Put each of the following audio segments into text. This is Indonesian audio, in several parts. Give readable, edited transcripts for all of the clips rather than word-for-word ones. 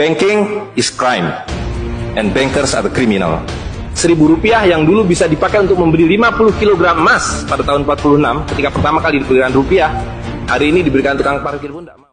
banking is crime and bankers are the criminal. 1.000 rupiah yang dulu bisa dipakai untuk membeli 50 kg emas pada tahun 46 ketika pertama kali diberikan rupiah, hari ini diberikan tukang parkir pun tidak mau.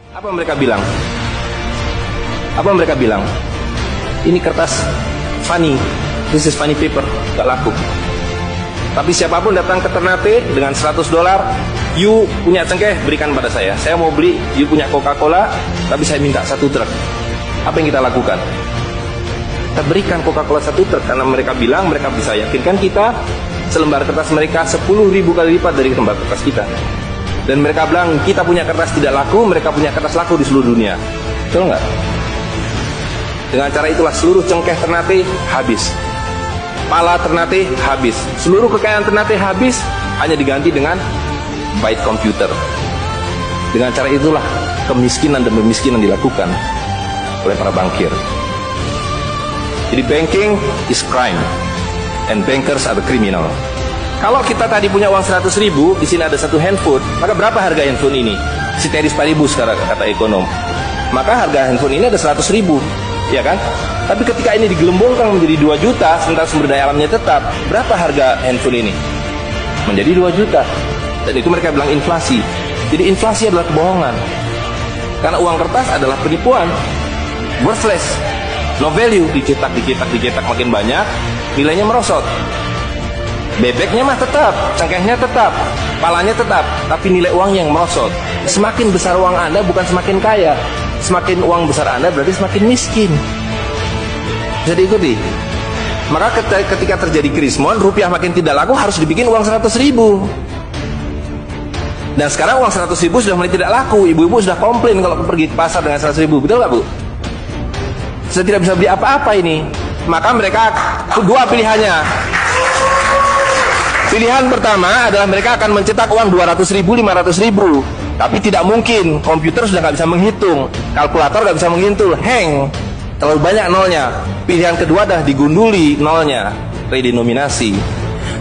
Apa mereka bilang? Apa mereka bilang? Ini kertas funny, this is funny paper, gak laku. Tapi siapapun datang ke Ternate dengan $100, you punya cengkeh, berikan pada saya. Saya mau beli, you punya Coca-Cola, tapi saya minta 1 truk. Apa yang kita lakukan? Kita berikan Coca-Cola 1 truk karena mereka bilang, mereka bisa yakinkan kita selembar kertas mereka 10.000 kali lipat dari lembar kertas kita. Dan mereka bilang, kita punya kertas tidak laku, mereka punya kertas laku di seluruh dunia. Betul nggak? Dengan cara itulah seluruh cengkeh Ternate habis, pala Ternate habis, seluruh kekayaan Ternate habis, hanya diganti dengan byte komputer. Dengan cara itulah kemiskinan dan pemiskinan dilakukan oleh para bankir. Jadi banking is crime and bankers are the criminal. Kalau kita tadi punya uang 100.000, di sini ada 1 handphone, maka berapa harga handphone ini? Ceteris paribus kata ekonom. Maka harga handphone ini ada 100.000, ya kan? Tapi ketika ini digelembungkan menjadi 2 juta, sementara sumber daya alamnya tetap, berapa harga handphone ini? Menjadi 2 juta. Dan itu mereka bilang inflasi. Jadi inflasi adalah kebohongan. Karena uang kertas adalah penipuan, worthless, no value, dicetak makin banyak, nilainya merosot. Bebeknya mah tetap, cengkehnya tetap, palanya tetap, tapi nilai uang yang merosot. Semakin besar uang Anda bukan semakin kaya. Semakin uang besar Anda berarti semakin miskin. Bisa diikuti? Maka ketika terjadi krismon, rupiah makin tidak laku, harus dibikin uang 100.000. Dan sekarang uang 100.000 sudah mulai tidak laku. Ibu-ibu sudah komplain kalau pergi ke pasar dengan 100.000. Betul nggak, Bu? Sudah tidak bisa beli apa-apa ini. Maka mereka dua pilihannya. Pilihan pertama adalah mereka akan mencetak uang 200.000, 500.000. Tapi tidak mungkin, komputer sudah nggak bisa menghitung, kalkulator nggak bisa menghitung, hang, terlalu banyak nolnya. Pilihan kedua adalah digunduli nolnya, redenominasi.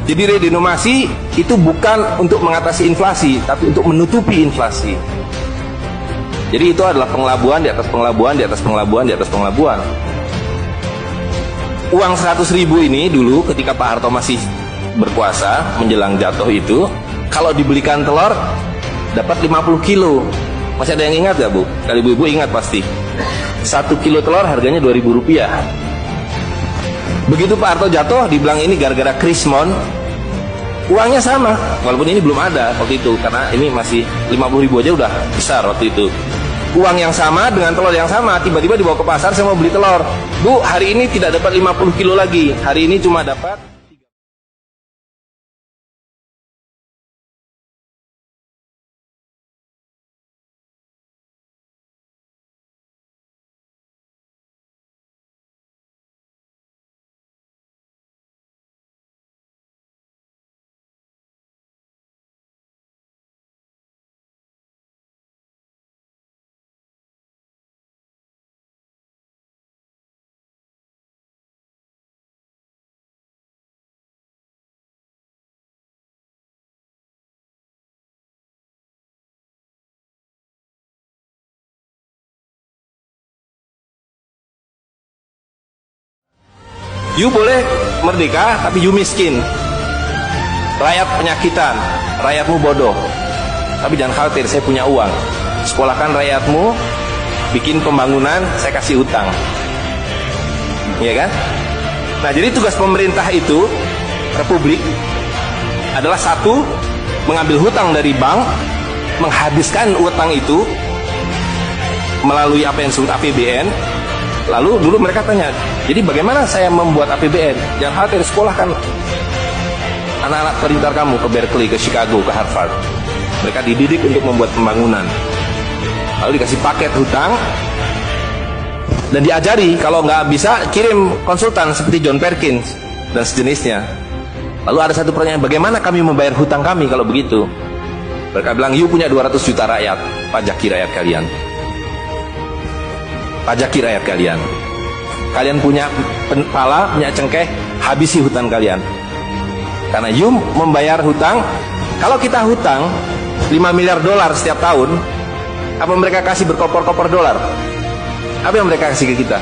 Jadi redenominasi itu bukan untuk mengatasi inflasi, tapi untuk menutupi inflasi. Jadi itu adalah pengelabuan di atas pengelabuan, di atas pengelabuan, di atas pengelabuan. Uang 100.000 ini dulu ketika Pak Harto masih berkuasa menjelang jatuh itu, kalau dibelikan telur dapat 50 kilo. Masih ada yang ingat gak, Bu? Kali ibu-ibu ingat pasti. 1 kilo telur harganya 2.000 rupiah. Begitu Pak Harto jatuh, dibilang ini gara-gara krismon, uangnya sama, walaupun ini belum ada waktu itu, karena ini masih 50.000 aja udah besar waktu itu. Uang yang sama dengan telur yang sama, tiba-tiba dibawa ke pasar, saya mau beli telur. Bu, hari ini tidak dapat 50 kilo lagi, hari ini cuma dapat you boleh merdeka, tapi you miskin. Rakyat penyakitan, rakyatmu bodoh. Tapi jangan khawatir, saya punya uang. Sekolahkan rakyatmu, bikin pembangunan, saya kasih utang. Iya kan? Nah, jadi tugas pemerintah itu, republik, adalah satu, mengambil hutang dari bank, menghabiskan utang itu melalui apa yang disebut APBN. Lalu dulu mereka tanya, jadi bagaimana saya membuat APBN? Jangan khawatir, sekolahkan anak-anak pintar kamu ke Berkeley, ke Chicago, ke Harvard. Mereka dididik untuk membuat pembangunan. Lalu dikasih paket hutang dan diajari kalau nggak bisa kirim konsultan seperti John Perkins dan sejenisnya. Lalu ada satu pertanyaan, bagaimana kami membayar hutang kami kalau begitu? Mereka bilang, you punya 200 juta rakyat, pajaki rakyat kalian. Pajaki rakyat kalian. Kalian punya pala, punya cengkeh, habisi hutang kalian. Karena you membayar hutang. Kalau kita hutang 5 miliar dolar setiap tahun, apa mereka kasih berkoper-koper dolar? Apa yang mereka kasih ke kita?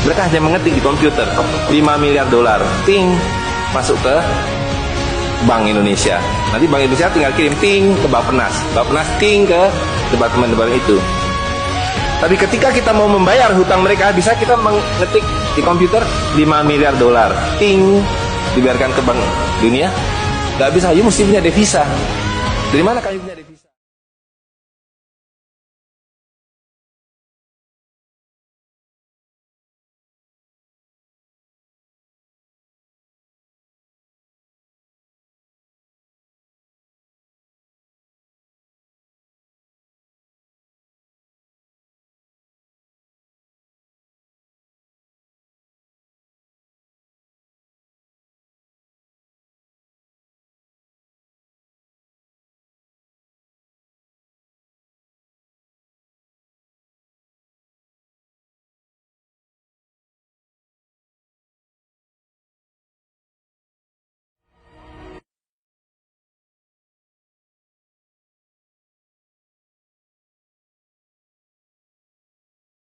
Mereka hanya mengetik di komputer 5 miliar dolar, ting, masuk ke Bank Indonesia. Nanti Bank Indonesia tinggal kirim ting ke Bappenas, Bappenas ting ke departemen-departemen itu. Tapi ketika kita mau membayar hutang mereka, bisa kita mengetik di komputer 5 miliar dolar, ting, dibiarkan ke Bank Dunia? Gak bisa, you mesti punya devisa. Dari mana kayu punya devisa?